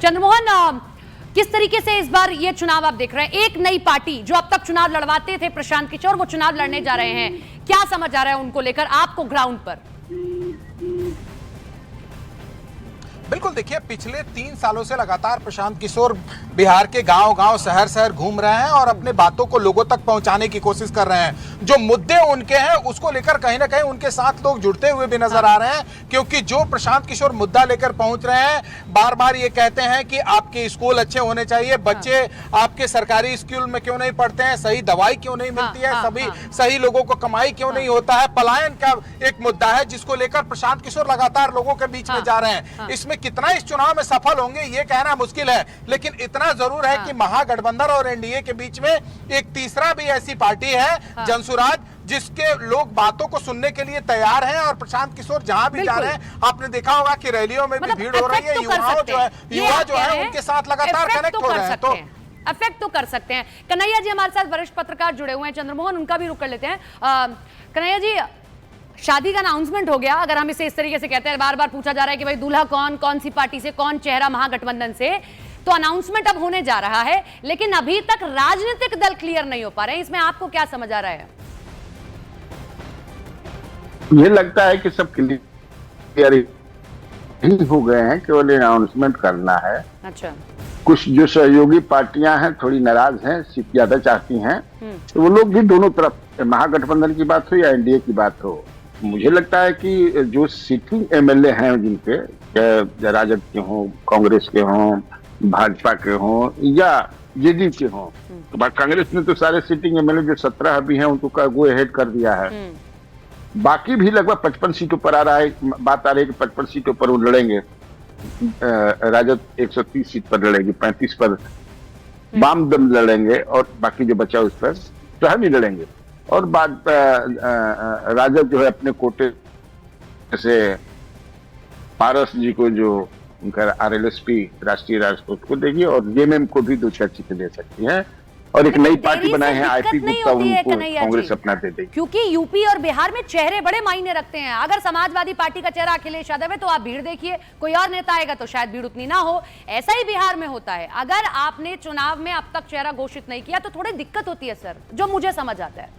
चंद्रमोहन, किस तरीके से इस बार ये चुनाव आप देख रहे हैं? एक नई पार्टी जो अब तक चुनाव लड़वाते थे प्रशांत किशोर, वो चुनाव लड़ने जा रहे हैं, क्या समझ आ रहा है उनको लेकर आपको ग्राउंड पर? बिल्कुल, देखिए पिछले 3 सालों से लगातार प्रशांत किशोर बिहार के गांव-गांव, शहर-शहर घूम रहे हैं और अपने बातों को लोगों तक पहुंचाने की कोशिश कर रहे हैं। जो मुद्दे उनके हैं उसको लेकर कहीं ना कहीं उनके साथ लोग जुड़ते हुए भी नजर आ रहे हैं, क्योंकि जो प्रशांत किशोर मुद्दा लेकर पहुंच रहे हैं, बार बार ये कहते हैं कि आपके स्कूल अच्छे होने चाहिए, बच्चे आपके सरकारी स्कूल में क्यों नहीं पढ़ते हैं, सही दवाई क्यों नहीं मिलती है, सभी सही लोगों को कमाई क्यों नहीं होता है, पलायन का एक मुद्दा है जिसको लेकर प्रशांत किशोर लगातार लोगों के बीच में जा रहे हैं। इसमें कितना इस चुनाव में सफल होंगे ये कहना मुश्किल है, लेकिन इतना जरूर है कि महागठबंधन और एनडीए के बीच में एक तीसरा भी ऐसी पार्टी है, जनसुराज, जिसके लोग बातों को सुनने के लिए तैयार हैं। और प्रशांत किशोर जहां भी जा रहे हैं, आपने देखा होगा कि रैलियों में भी भीड़ हो रही है, युवा जो है उनके साथ लगातार कनेक्ट हो रहे हैं, तो अफेक्ट तो कर सकते हैं। कन्हैया जी हमारे साथ वरिष्ठ पत्रकार जुड़े हुए हैं, चंद्रमोहन उनका भी रुख कर लेते हैं। कन्हैया जी, शादी का अनाउंसमेंट हो गया, अगर हम इसे इस तरीके से कहते हैं, बार बार पूछा जा रहा है कि भाई दूल्हा कौन, कौन सी पार्टी से, कौन चेहरा महागठबंधन से, तो अनाउंसमेंट अब होने जा रहा है, लेकिन अभी तक राजनीतिक दल क्लियर नहीं हो पा रहे हैं। इसमें आपको क्या समझ आ रहा है? मुझे लगता है कि सब क्लियर ही हो गए हैं, केवल अनाउंसमेंट करना है। अच्छा, कुछ जो सहयोगी पार्टियां हैं थोड़ी नाराज हैं, सीट ज्यादा चाहती हैं, तो वो लोग भी दोनों तरफ, महागठबंधन की बात हो या एनडीए की बात हो, मुझे लगता है कि जो सिटिंग एमएलए हैं जिनके, राजद के हों, कांग्रेस के हों, भाजपा के हों या जेडीयू के हों, तो कांग्रेस ने तो सारे सिटिंग एमएलए जो 17 अभी हैं उनको गो अहेड कर दिया है। बाकी भी लगभग 55 सीटों पर आ रहा है, बात आ रही है कि 55 सीटों पर वो लड़ेंगे। राजद 130 सीट पर लड़ेगी, 35 पर वाम दल लड़ेंगे और बाकी जो बचा उस पर तो हम ही लड़ेंगे। और बाद राजद जो है अपने कोटे से पारस जी को, जो उनका आरएलएसपी राष्ट्रीय राजपूत को देगी, और जेएमएम को भी 2-4 सीटें दे सकती हैं, और एक नई पार्टी बनाए हैं आईपी गुप्ता, उनको कांग्रेस अपना दे देगी। क्योंकि यूपी और बिहार में चेहरे बड़े मायने रखते हैं। अगर समाजवादी पार्टी का चेहरा अखिलेश यादव है तो आप भीड़ देखिए, कोई और नेता आएगा तो शायद भीड़ उतनी ना हो। ऐसा ही बिहार में होता है। अगर आपने चुनाव में अब तक चेहरा घोषित नहीं किया तो थोड़ी दिक्कत होती है सर, जो मुझे समझ आता है।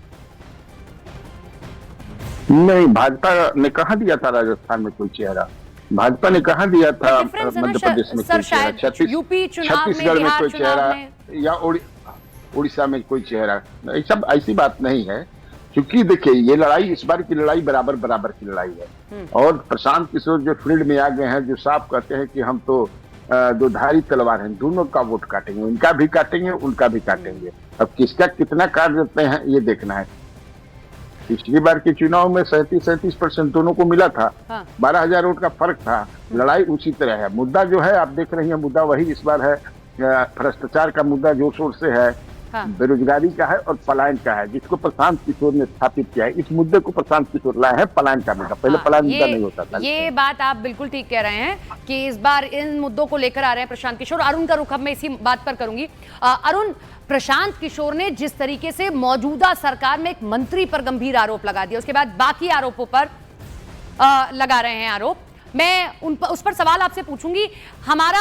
नहीं, भाजपा ने कहा दिया था राजस्थान में कोई चेहरा, भाजपा ने कहा दिया था मध्य प्रदेश में कोई चेहरा, छत्तीसगढ़ में कोई चेहरा, या उड़ीसा में कोई चेहरा, सब ऐसी बात नहीं है। क्योंकि देखिए ये लड़ाई, इस बार की लड़ाई बराबर बराबर की लड़ाई है, और प्रशांत किशोर जो फील्ड में आ गए हैं, जो साफ कहते हैं कि हम तो दो धारी तलवार हैं, दोनों का वोट काटेंगे, इनका भी काटेंगे, उनका भी काटेंगे। अब किसका कितना काट देते हैं ये देखना है। पिछली बार के चुनाव में 37% दोनों को मिला था, 12,000 वोट का फर्क था। लड़ाई उसी तरह है। मुद्दा जो है आप देख रही हैं, मुद्दा वही इस बार है, भ्रष्टाचार का मुद्दा जोर शोर से है, बेरोजगारी का है और पलायन का है, जिसको प्रशांत किशोर ने स्थापित किया है। इस मुद्दे को प्रशांत किशोर लाए हैं, पलायन का मुद्दा, पहले पलायन मुद्दा नहीं होता था। ये बात आप बिल्कुल ठीक कह रहे हैं कि इस बार इन मुद्दों को लेकर आ रहे हैं प्रशांत किशोर। अरुण का रुख अब मैं इसी बात पर करूंगी। अरुण, प्रशांत किशोर ने जिस तरीके से मौजूदा सरकार में एक मंत्री पर गंभीर आरोप लगा दिया, उसके बाद बाकी आरोपों पर लगा रहे हैं आरोप, मैं उस पर सवाल आपसे पूछूंगी। हमारा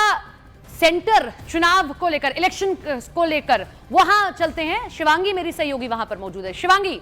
सेंटर चुनाव को लेकर, इलेक्शन को लेकर वहां चलते हैं। शिवांगी मेरी सहयोगी वहां पर मौजूद है। शिवांगी।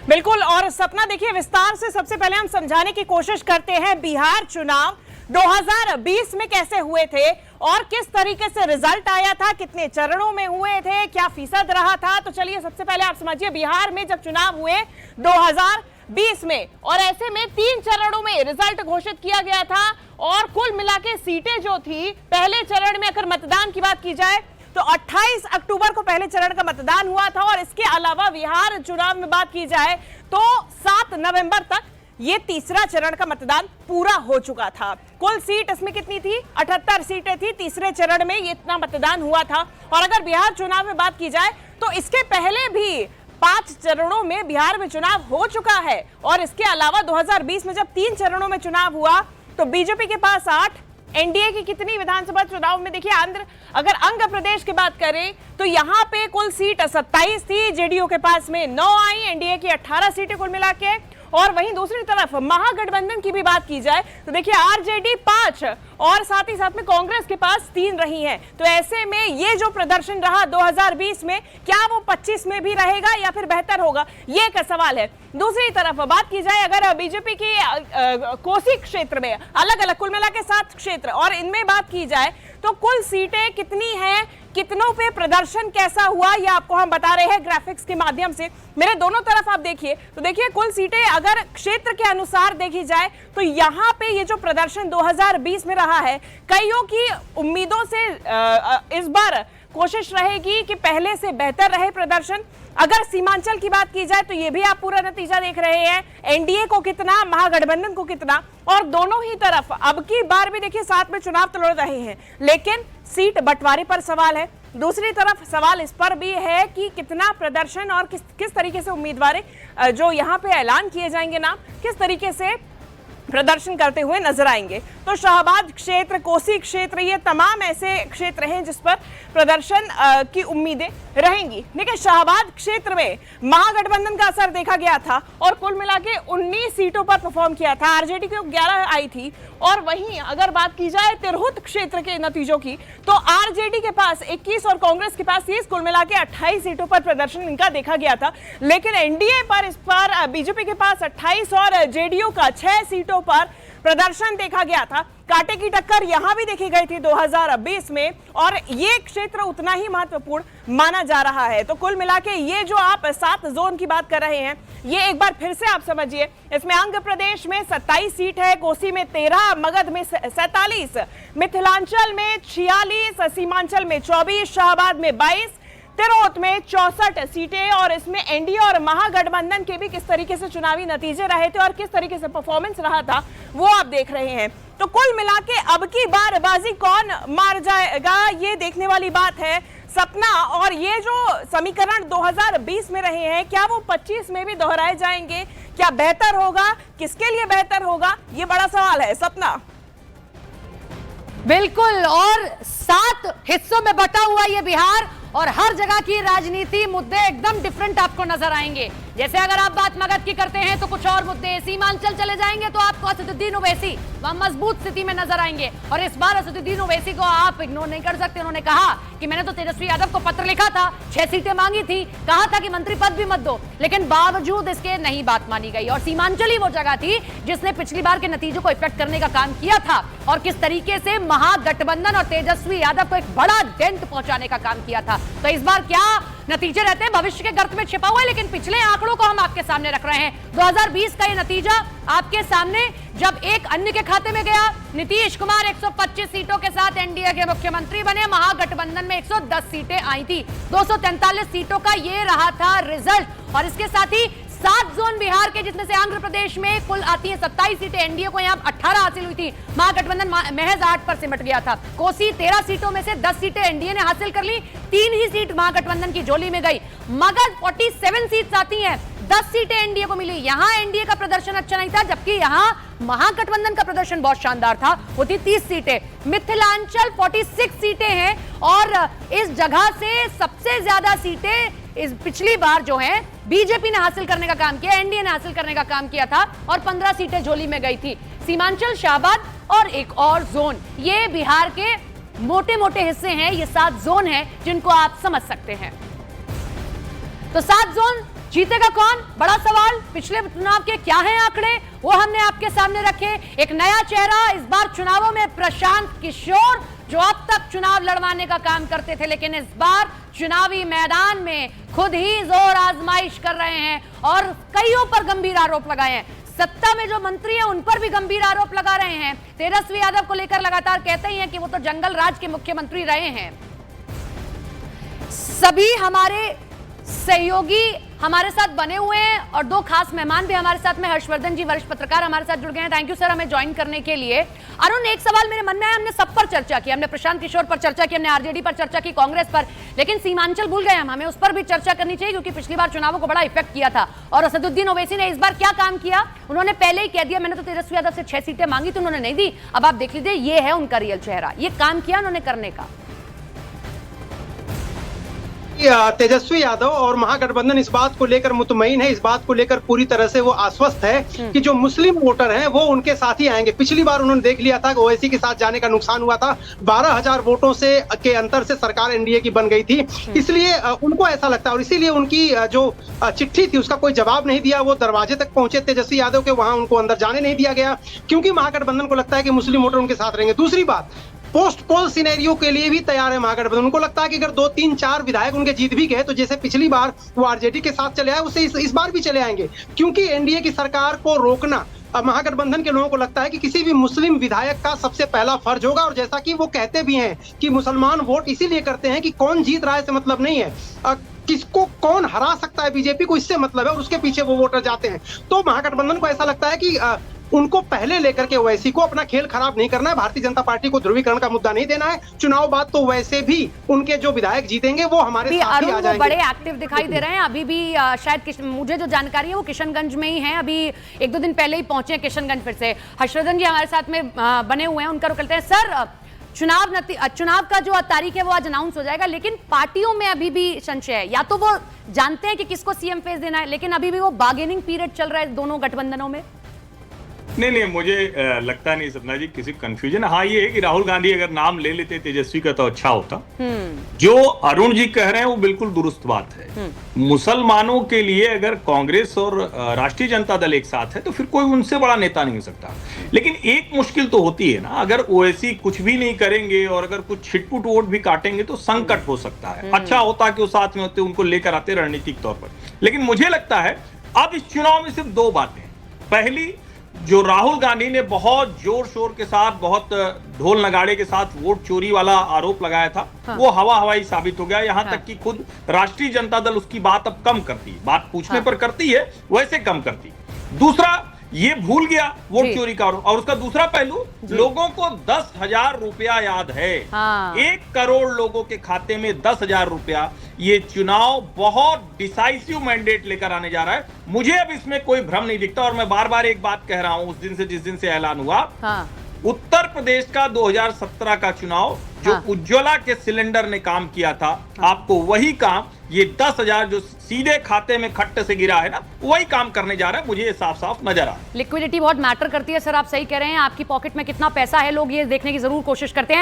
बिल्कुल, और सपना देखिए विस्तार से सबसे पहले हम समझाने की कोशिश करते हैं बिहार चुनाव 2020 में कैसे हुए थे और किस तरीके से रिजल्ट आया था, कितने चरणों में हुए थे, क्या फीसद रहा था। तो चलिए सबसे पहले आप समझिए, बिहार में जब चुनाव हुए 2020 में, और ऐसे में 3 चरणों में रिजल्ट घोषित किया गया था, और कुल मिला के सीटें जो थी, पहले चरण में अगर मतदान की बात की जाए तो 28 अक्टूबर को पहले चरण का मतदान हुआ था, और इसके अलावा बिहार चुनाव में बात की जाए तो 7 नवंबर तक ये तीसरा चरण का मतदान पूरा हो चुका था। कुल सीट इसमें कितनी थी? 78 सीटें थी। तीसरे चरण में ये इतना मतदान हुआ था। और अगर बिहार चुनाव में बात की जाए तो इसके पहले भी 5 चरणों में बिहार में चुनाव हो चुका है, और इसके अलावा 2020 में जब 3 चरणों में चुनाव हुआ तो बीजेपी के पास 8, एनडीए की कितनी विधानसभा चुनाव में देखिए, अगर आंध्र प्रदेश की बात करें तो यहाँ पे कुल सीट 27 थी, जेडीयू के पास में 9 आई, एनडीए की 18 सीटें कुल मिला के, और वहीं दूसरी तरफ महागठबंधन की भी बात की जाए तो देखिए आरजेडी 5 और साथ ही साथ में कांग्रेस के पास 3 रही हैं। तो ऐसे में ये जो प्रदर्शन रहा 2020 में, क्या वो 25 में भी रहेगा या फिर बेहतर होगा, ये एक सवाल है। दूसरी तरफ बात की जाए अगर बीजेपी की कोसी क्षेत्र में अलग अलग कुल मिला के 7 क्षेत्र और इनमें बात की जाए तो कुल सीटें कितनी हैं, कितनों पे प्रदर्शन कैसा हुआ, ये आपको हम बता रहे हैं ग्राफिक्स के माध्यम से। मेरे दोनों तरफ आप देखिए तो देखिए कुल सीटें अगर क्षेत्र के अनुसार देखी जाए तो यहाँ पे ये जो प्रदर्शन 2020 में रहा है, कईयों की उम्मीदों से इस बार कोशिश रहेगी कि पहले से बेहतर रहे प्रदर्शन। अगर सीमांचल की बात की जाए तो ये भी आप पूरा नतीजा देख रहे हैं, एनडीए को कितना, महागठबंधन को कितना, और दोनों ही तरफ अब की बार भी देखिए साथ में चुनाव तो लड़ रहे हैं, लेकिन सीट बंटवारे पर सवाल है। दूसरी तरफ सवाल इस पर भी है कि कितना प्रदर्शन और किस तरीके से उम्मीदवार जो यहाँ पे ऐलान किए जाएंगे नाम, किस तरीके से प्रदर्शन करते हुए नजर आएंगे। तो शाहबाद क्षेत्र, कोसी क्षेत्र, ये तमाम ऐसे क्षेत्र हैं जिस पर प्रदर्शन की उम्मीदें रहेंगी। देखिए शाहबाद क्षेत्र में महागठबंधन का असर देखा गया था और कुल मिला के 19 सीटों पर परफॉर्म किया था, आरजेडी को 11 आई थी। और वहीं अगर बात की जाए तिरहुत क्षेत्र के नतीजों की तो आरजेडी के पास 21 और कांग्रेस के पास 30, कुल मिला के 28 सीटों पर प्रदर्शन इनका देखा गया था। लेकिन एनडीए पर इस पर बीजेपी के पास 28 और जेडीयू का 6 सीटों पर प्रदर्शन देखा गया था। कांटे की टक्कर यहां भी देखी गई थी 2020 में और ये क्षेत्र उतना ही महत्वपूर्ण माना जा रहा है। तो कुल मिला के ये जो आप 7 जोन की बात कर रहे हैं, ये एक बार फिर से आप समझिए, इसमें आंध्र प्रदेश में 27 सीट है, कोसी में 13, मगध में 47, मिथिलांचल में 46, सीमांचल में 24, शाहबाद में 22, तिरहुत में 64 सीटें। और इसमें एनडीए और महागठबंधन के भी किस तरीके से चुनावी नतीजे रहे थे और किस तरीके से परफॉर्मेंस रहा था वो आप देख रहे हैं। तो कुल मिला के अब की बार बाजी कौन मार जाएगा, ये देखने वाली बात है। सपना और ये जो समीकरण 2020 में रहे हैं, क्या वो 25 में भी दोहराए जाएंगे, क्या बेहतर होगा, किसके लिए बेहतर होगा, ये बड़ा सवाल है। सपना बिल्कुल, और 7 हिस्सों में बटा हुआ ये बिहार और हर जगह की राजनीति मुद्दे एकदम डिफरेंट आपको नजर आएंगे। जैसे अगर आप बात मगध की करते हैं तो कुछ और मुद्दे, सीमांचल चले जाएंगे तो आपको असदुद्दीन ओवैसी वहां मजबूत स्थिति में नजर आएंगे। और इस बार असदुद्दीन ओवैसी को आप इग्नोर नहीं कर सकते। उन्होंने कहा कि मैंने तो तेजस्वी यादव को पत्र लिखा था, 6 सीटें मांगी थी, कहा था कि मंत्री पद भी मत दो, लेकिन बावजूद इसके नहीं बात मानी गई। और सीमांचल ही वो जगह थी जिसने पिछली बार के नतीजों को इफेक्ट करने का काम किया था और किस तरीके से महागठबंधन और तेजस्वी यादव को एक बड़ा डेंट पहुंचाने का काम किया था। तो इस बार क्या नतीजे रहते हैं, भविष्य के गर्त में छिपा हुआ है, लेकिन पिछले आंकड़ों को हम आपके सामने रख रहे हैं। 2020 का ये नतीजा आपके सामने जब एक अन्य के खाते में गया, नीतीश कुमार 125 सीटों के साथ एनडीए के मुख्यमंत्री बने, महागठबंधन में 110 सीटें आई थी, 243 सीटों का ये रहा था रिजल्ट। और इसके साथ ही 7 जोन बिहार के, जिसमें से आंध्र प्रदेश में कुल आती है 27 सीटें, एनडीए को यहां 18 हासिल हुई थी, महागठबंधन महज 8 पर सिमट गया था। कोसी 13 सीटों में से 10 सीटें एनडीए ने हासिल कर ली, 3 ही सीट महागठबंधन की झोली में गई। मगध 47 सीट्स आती हैं, 10 सीटें एनडीए को मिली। यहां एनडीए का प्रदर्शन अच्छा नहीं था, जबकि यहां महागठबंधन का प्रदर्शन बहुत शानदार था, वो थी 30 सीटें। मिथिलांचल 46 सीटें हैं और इस जगह से सबसे ज्यादा सीटें इस पिछली बार जो है बीजेपी ने हासिल करने का काम किया, एनडीए ने हासिल करने का काम किया था और 15 सीटें झोली में गई थी। सीमांचल, शाहबाद और एक और जोन, ये बिहार के मोटे मोटे हिस्से हैं, ये 7 जोन हैं जिनको आप समझ सकते हैं। तो 7 जोन जीतेगा कौन, बड़ा सवाल। पिछले चुनाव के क्या हैं आंकड़े, वो हमने आपके सामने रखे। एक नया चेहरा इस बार चुनावों में, प्रशांत किशोर, जो अब तक चुनाव लड़वाने का काम करते थे, लेकिन इस बार चुनावी मैदान में खुद ही जोर आजमाइश कर रहे हैं और कईयों पर गंभीर आरोप लगाए हैं। सत्ता में जो मंत्री हैं उन पर भी गंभीर आरोप लगा रहे हैं। तेजस्वी यादव को लेकर लगातार कहते ही हैं कि वो तो जंगल राज के मुख्यमंत्री रहे हैं। सभी हमारे सहयोगी हमारे साथ बने हुए हैं और 2 खास मेहमान भी हमारे साथ में, हर्षवर्धन जी वरिष्ठ पत्रकार हमारे साथ जुड़ गए हैं। थैंक यू सर हमें ज्वाइन करने के लिए। अरुण, एक सवाल मेरे मन में है, हमने सब पर चर्चा की, हमने प्रशांत किशोर पर चर्चा की, हमने आरजेडी पर चर्चा की, कांग्रेस पर, लेकिन सीमांचल भूल गए हम, हमें उस पर भी चर्चा करनी चाहिए क्योंकि पिछली बार चुनावों को बड़ा इफेक्ट किया था। और असदुद्दीन ओवैसी ने इस बार क्या काम किया, उन्होंने पहले ही कह दिया मैंने तो तेजस्वी यादव से 6 सीटें मांगी तो उन्होंने नहीं दी। अब आप देख लीजिए, ये है उनका रियल चेहरा, ये काम किया उन्होंने करने का। तेजस्वी यादव और महागठबंधन इस बात को लेकर मुतमईन है, इस बात को लेकर पूरी तरह से वो आश्वस्त है कि जो मुस्लिम वोटर हैं वो उनके साथ ही आएंगे। पिछली बार उन्होंने देख लिया था कि ओवैसी के साथ जाने का नुकसान हुआ था, 12,000 वोटों से के अंतर से सरकार एनडीए की बन गई थी। इसलिए उनको ऐसा लगता है और इसीलिए उनकी जो चिट्ठी थी उसका कोई जवाब नहीं दिया। वो दरवाजे तक पहुंचे तेजस्वी यादव के, वहां उनको अंदर जाने नहीं दिया गया क्योंकि महागठबंधन को लगता है कि मुस्लिम वोटर उनके साथ रहेंगे। दूसरी बात, पोस्ट पोल सिनेरियो के लिए भी तैयार है महागठबंधन। उनको लगता है कि अगर 2, 3, 4 विधायक उनके जीत भी गए तो जैसे पिछली बार वो आरजेडी के साथ चले आए उससे इस बार भी चले आएंगे, क्योंकि एनडीए की सरकार को रोकना अब महागठबंधन के लोगों को लगता है कि किसी भी मुस्लिम विधायक का सबसे पहला फर्ज होगा। और जैसा कि वो कहते भी हैं कि मुसलमान वोट इसीलिए करते हैं कि कौन जीत रहा है से मतलब नहीं है, किसको कौन हरा सकता है बीजेपी को इससे मतलब है, और उसके पीछे वो वोटर जाते हैं। तो महागठबंधन को ऐसा लगता है कि उनको पहले लेकर के ओवैसी को अपना खेल खराब नहीं करना है, भारतीय जनता पार्टी को ध्रुवीकरण का मुद्दा नहीं देना है। चुनाव बाद तो वैसे भी उनके जो विधायक जीतेंगे वो हमारे साथ ही आ जाएंगे। बड़े एक्टिव दिखाई दे रहे हैं अभी भी, शायद मुझे जो जानकारी है वो किशनगंज में ही है, अभी 1-2 दिन पहले ही पहुंचे हैं किशनगंज। फिर से हर्षवर्धन जी हमारे साथ में बने हुए हैं, उनका रुख लेते हैं। सर, चुनाव का जो तारीख है वो आज अनाउंस हो जाएगा, लेकिन पार्टियों में अभी भी संशय है। या तो वो जानते हैं कि किसको सीएम फेस देना है, लेकिन अभी भी वो बार्गेनिंग पीरियड चल रहा है दोनों गठबंधनों में। नहीं, मुझे लगता नहीं सपना जी किसी कंफ्यूजन। हाँ, ये है कि राहुल गांधी अगर नाम ले लेते तेजस्वी का तो अच्छा होता। जो अरुण जी कह रहे हैं वो बिल्कुल दुरुस्त बात है। मुसलमानों के लिए अगर कांग्रेस और राष्ट्रीय जनता दल एक साथ है तो फिर कोई उनसे बड़ा नेता नहीं हो सकता। लेकिन एक मुश्किल तो होती है ना, अगर ओवैसी कुछ भी नहीं करेंगे और अगर कुछ छिटपुट वोट भी काटेंगे तो संकट हो सकता है। अच्छा होता कि वो साथ में होते, उनको लेकर आते रणनीतिक तौर पर। लेकिन मुझे लगता है अब इस चुनाव में सिर्फ 2 बातें। पहली, जो राहुल गांधी ने बहुत जोर शोर के साथ, बहुत ढोल नगाड़े के साथ वोट चोरी वाला आरोप लगाया था, वो हवा हवाई साबित हो गया। यहां तक कि खुद राष्ट्रीय जनता दल उसकी बात अब कम करती है, बात पूछने पर करती है, वैसे कम करती। दूसरा, ये भूल गया वोट चोरी का। और उसका दूसरा पहलू, लोगों को 10,000 रुपया याद है। 1 करोड़ लोगों के खाते में 10,000 रुपया। ये चुनाव बहुत डिसाइसिव मैंडेट लेकर आने जा रहा है। मुझे अब इसमें कोई भ्रम नहीं दिखता। और मैं बार बार एक बात कह रहा हूं, उस दिन से जिस दिन से ऐलान हुआ, उत्तर प्रदेश का 2017 का चुनाव जो उज्ज्वला के सिलेंडर ने काम किया था, आपको वही काम ये 10,000 जो सीधे खाते में खट्टे से गिरा है ना, वही काम करने जा रहा है। मुझे ये साफ साफ नजर आ रहा है। लिक्विडिटी बहुत मैटर करती है सर, आप सही कह रहे हैं। आपकी पॉकेट में कितना पैसा है, लोग ये देखने की जरूर कोशिश करते हैं।